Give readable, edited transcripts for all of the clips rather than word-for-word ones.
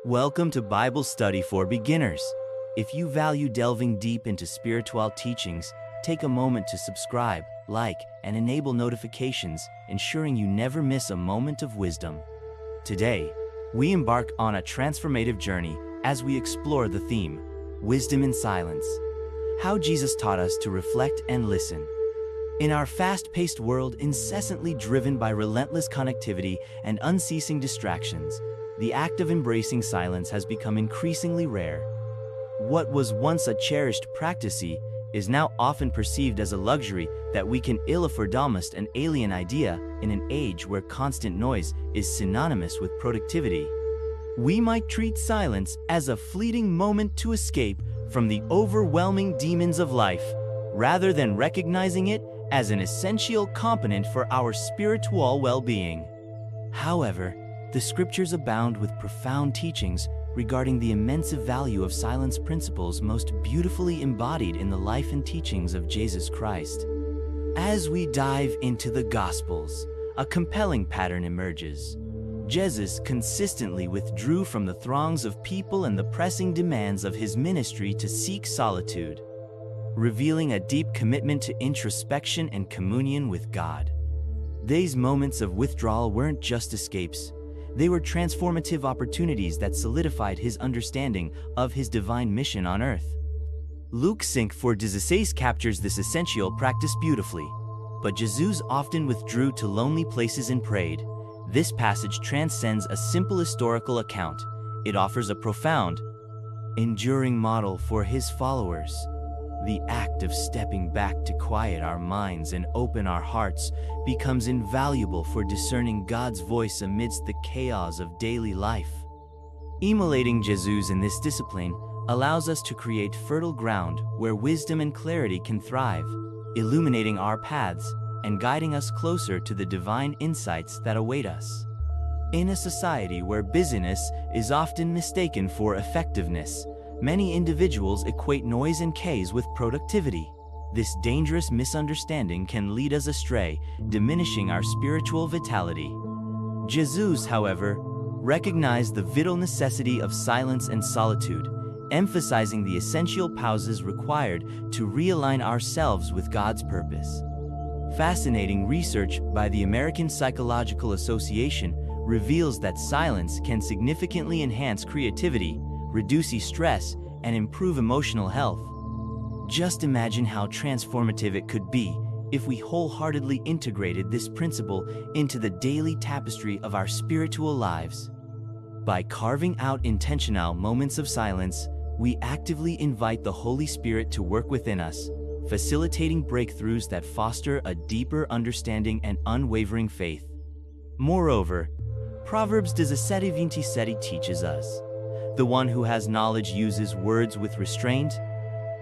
Welcome to Bible Study for Beginners. If you value delving deep into spiritual teachings, take a moment to subscribe, like, and enable notifications, ensuring you never miss a moment of wisdom. Today, we embark on a transformative journey as we explore the theme, Wisdom in Silence. How Jesus taught us to reflect and listen. In our fast-paced world, incessantly driven by relentless connectivity and unceasing distractions, the act of embracing silence has become increasingly rare. What was once a cherished practice is now often perceived as a luxury that we can ill afford, almost an alien idea in an age where constant noise is synonymous with productivity. We might treat silence as a fleeting moment to escape from the overwhelming demons of life, rather than recognizing it as an essential component for our spiritual well-being. However, the scriptures abound with profound teachings regarding the immense value of silence, principles most beautifully embodied in the life and teachings of Jesus Christ. As we dive into the Gospels, a compelling pattern emerges. Jesus consistently withdrew from the throngs of people and the pressing demands of his ministry to seek solitude, revealing a deep commitment to introspection and communion with God. These moments of withdrawal weren't just escapes. They were transformative opportunities that solidified his understanding of his divine mission on earth. Luke 5:4 captures this essential practice beautifully. But Jesus often withdrew to lonely places and prayed. This passage transcends a simple historical account. It offers a profound, enduring model for his followers. The act of stepping back to quiet our minds and open our hearts becomes invaluable for discerning God's voice amidst the chaos of daily life. Emulating Jesus in this discipline allows us to create fertile ground where wisdom and clarity can thrive, illuminating our paths and guiding us closer to the divine insights that await us. In a society where busyness is often mistaken for effectiveness, many individuals equate noise and chaos with productivity. This dangerous misunderstanding can lead us astray, diminishing our spiritual vitality. Jesus, however, recognized the vital necessity of silence and solitude, emphasizing the essential pauses required to realign ourselves with God's purpose. Fascinating research by the American Psychological Association reveals that silence can significantly enhance creativity, reduce stress, and improve emotional health. Just imagine how transformative it could be if we wholeheartedly integrated this principle into the daily tapestry of our spiritual lives. By carving out intentional moments of silence, we actively invite the Holy Spirit to work within us, facilitating breakthroughs that foster a deeper understanding and unwavering faith. Moreover, Proverbs 17:27 teaches us, "The one who has knowledge uses words with restraint,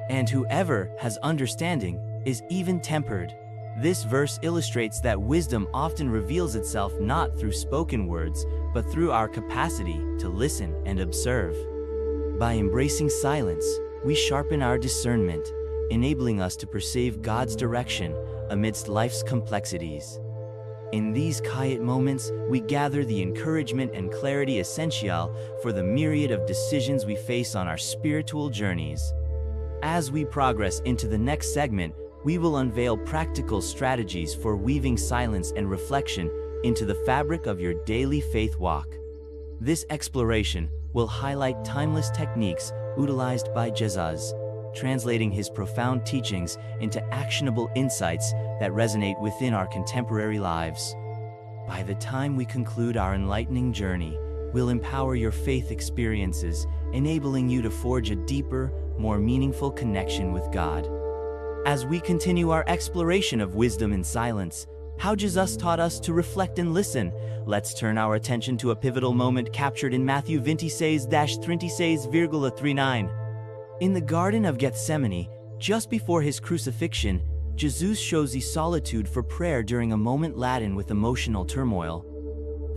and whoever has understanding is even-tempered." This verse illustrates that wisdom often reveals itself not through spoken words, but through our capacity to listen and observe. By embracing silence, we sharpen our discernment, enabling us to perceive God's direction amidst life's complexities. In these quiet moments, we gather the encouragement and clarity essential for the myriad of decisions we face on our spiritual journeys. As we progress into the next segment, we will unveil practical strategies for weaving silence and reflection into the fabric of your daily faith walk. This exploration will highlight timeless techniques utilized by Jesus, translating his profound teachings into actionable insights that resonate within our contemporary lives. By the time we conclude our enlightening journey, we'll empower your faith experiences, enabling you to forge a deeper, more meaningful connection with God. As we continue our exploration of wisdom in silence, how Jesus taught us to reflect and listen, let's turn our attention to a pivotal moment captured in Matthew 26:36,39. In the Garden of Gethsemane, just before his crucifixion, Jesus shows his solitude for prayer during a moment laden with emotional turmoil.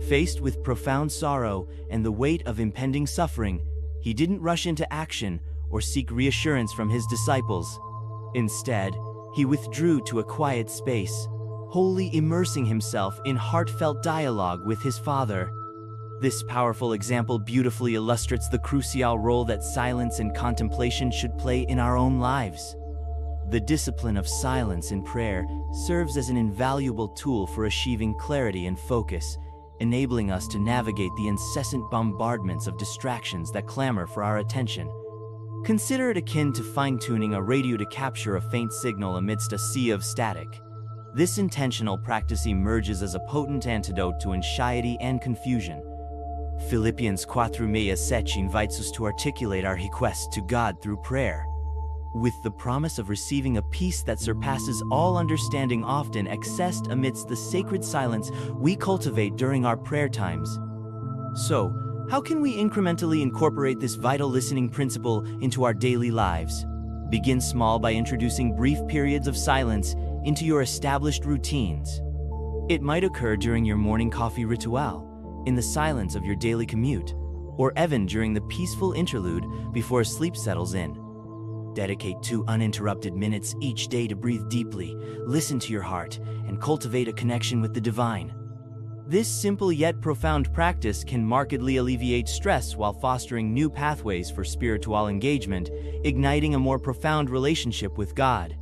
Faced with profound sorrow and the weight of impending suffering, he didn't rush into action or seek reassurance from his disciples. Instead, he withdrew to a quiet space, wholly immersing himself in heartfelt dialogue with his Father. This powerful example beautifully illustrates the crucial role that silence and contemplation should play in our own lives. The discipline of silence in prayer serves as an invaluable tool for achieving clarity and focus, enabling us to navigate the incessant bombardments of distractions that clamor for our attention. Consider it akin to fine-tuning a radio to capture a faint signal amidst a sea of static. This intentional practice emerges as a potent antidote to anxiety and confusion. Philippians 4:7 invites us to articulate our requests to God through prayer, with the promise of receiving a peace that surpasses all understanding, often accessed amidst the sacred silence we cultivate during our prayer times. So, how can we incrementally incorporate this vital listening principle into our daily lives? Begin small by introducing brief periods of silence into your established routines. It might occur during your morning coffee ritual, in the silence of your daily commute, or even during the peaceful interlude before sleep settles in. Dedicate 2 uninterrupted minutes each day to breathe deeply, listen to your heart, and cultivate a connection with the divine. This simple yet profound practice can markedly alleviate stress while fostering new pathways for spiritual engagement, igniting a more profound relationship with God.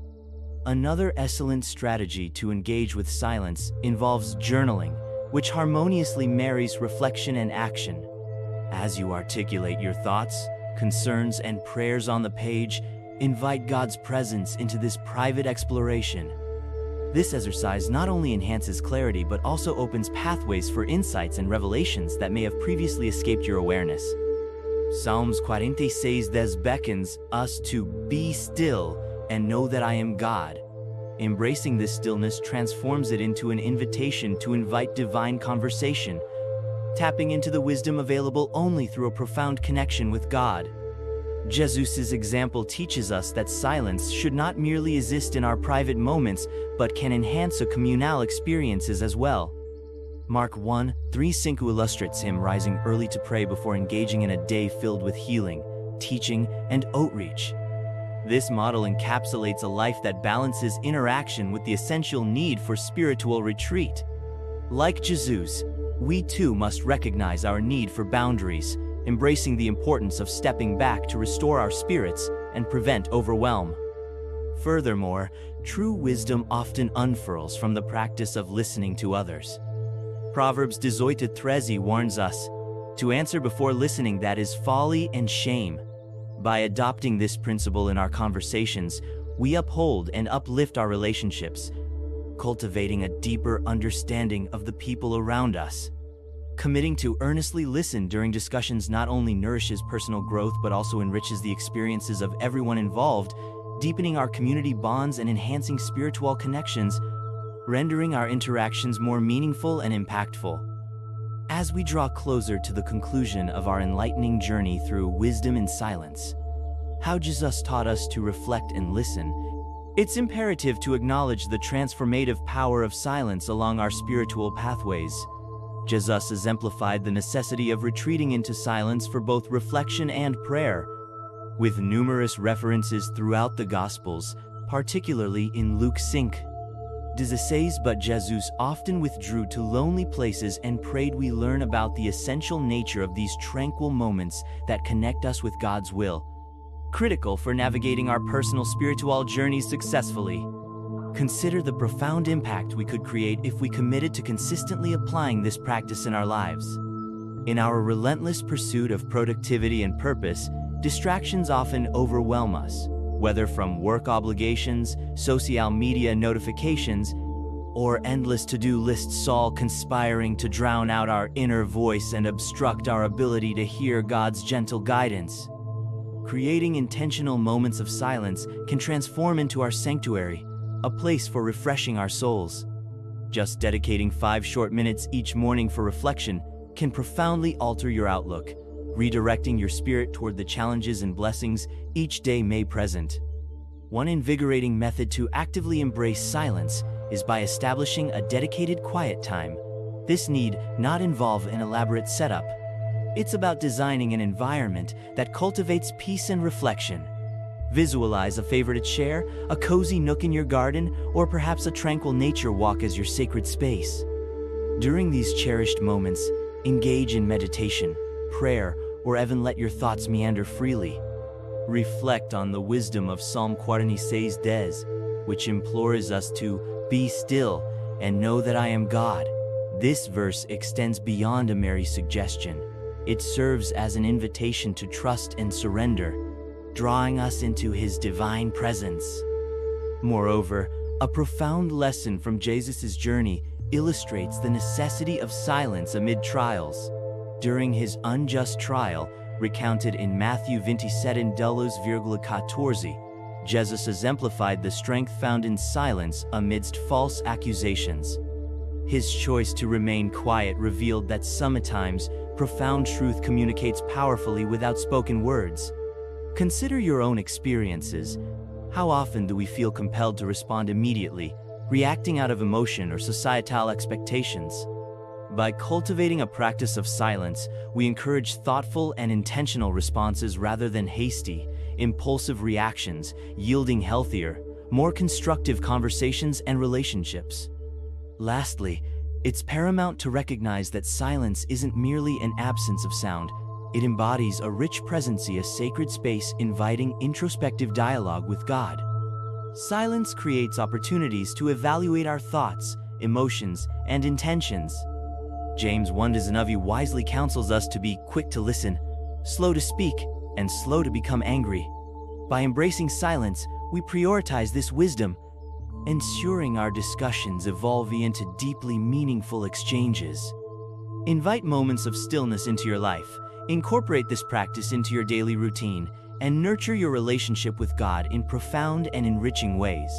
Another excellent strategy to engage with silence involves journaling, which harmoniously marries reflection and action. As you articulate your thoughts, concerns, and prayers on the page, invite God's presence into this private exploration. This exercise not only enhances clarity but also opens pathways for insights and revelations that may have previously escaped your awareness. Psalms 46:10 beckons us to be still and know that I am God. Embracing this stillness transforms it into an invitation to invite divine conversation, tapping into the wisdom available only through a profound connection with God. Jesus' example teaches us that silence should not merely exist in our private moments, but can enhance our communal experiences as well. Mark 1:3-5 illustrates him rising early to pray before engaging in a day filled with healing, teaching, and outreach. This model encapsulates a life that balances interaction with the essential need for spiritual retreat. Like Jesus, we too must recognize our need for boundaries, embracing the importance of stepping back to restore our spirits and prevent overwhelm. Furthermore, true wisdom often unfurls from the practice of listening to others. Proverbs 18:13 warns us, "To answer before listening, that is folly and shame." By adopting this principle in our conversations, we uphold and uplift our relationships, cultivating a deeper understanding of the people around us. Committing to earnestly listen during discussions not only nourishes personal growth but also enriches the experiences of everyone involved, deepening our community bonds and enhancing spiritual connections, rendering our interactions more meaningful and impactful. As we draw closer to the conclusion of our enlightening journey through wisdom and silence, how Jesus taught us to reflect and listen, it's imperative to acknowledge the transformative power of silence along our spiritual pathways. Jesus exemplified the necessity of retreating into silence for both reflection and prayer, with numerous references throughout the Gospels, particularly in Luke 5:16. But Jesus often withdrew to lonely places and prayed. We learn about the essential nature of these tranquil moments that connect us with God's will, critical for navigating our personal spiritual journeys successfully. Consider the profound impact we could create if we committed to consistently applying this practice in our lives. In our relentless pursuit of productivity and purpose, distractions often overwhelm us, whether from work obligations, social media notifications, or endless to-do lists, all conspiring to drown out our inner voice and obstruct our ability to hear God's gentle guidance. Creating intentional moments of silence can transform into our sanctuary, a place for refreshing our souls. Just dedicating 5 short minutes each morning for reflection can profoundly alter your outlook, redirecting your spirit toward the challenges and blessings each day may present. One invigorating method to actively embrace silence is by establishing a dedicated quiet time. This need not involve an elaborate setup. It's about designing an environment that cultivates peace and reflection. Visualize a favorite chair, a cozy nook in your garden, or perhaps a tranquil nature walk as your sacred space. During these cherished moments, Engage in meditation, prayer, or even let your thoughts meander freely. Reflect on the wisdom of Psalm 46:10, which implores us to be still and know that I am God. This verse extends beyond a mere suggestion. It serves as an invitation to trust and surrender, drawing us into His divine presence. Moreover, a profound lesson from Jesus' journey illustrates the necessity of silence amid trials. During His unjust trial, recounted in Matthew 27:14, Jesus exemplified the strength found in silence amidst false accusations. His choice to remain quiet revealed that sometimes profound truth communicates powerfully without spoken words. Consider your own experiences. How often do we feel compelled to respond immediately, reacting out of emotion or societal expectations? By cultivating a practice of silence, we encourage thoughtful and intentional responses rather than hasty, impulsive reactions, yielding healthier, more constructive conversations and relationships. Lastly, it's paramount to recognize that silence isn't merely an absence of sound. It embodies a rich presence, a sacred space inviting introspective dialogue with God. Silence creates opportunities to evaluate our thoughts, emotions, and intentions. James 1:9 wisely counsels us to be quick to listen, slow to speak, and slow to become angry. By embracing silence, we prioritize this wisdom, ensuring our discussions evolve into deeply meaningful exchanges. Invite moments of stillness into your life. Incorporate this practice into your daily routine and nurture your relationship with God in profound and enriching ways.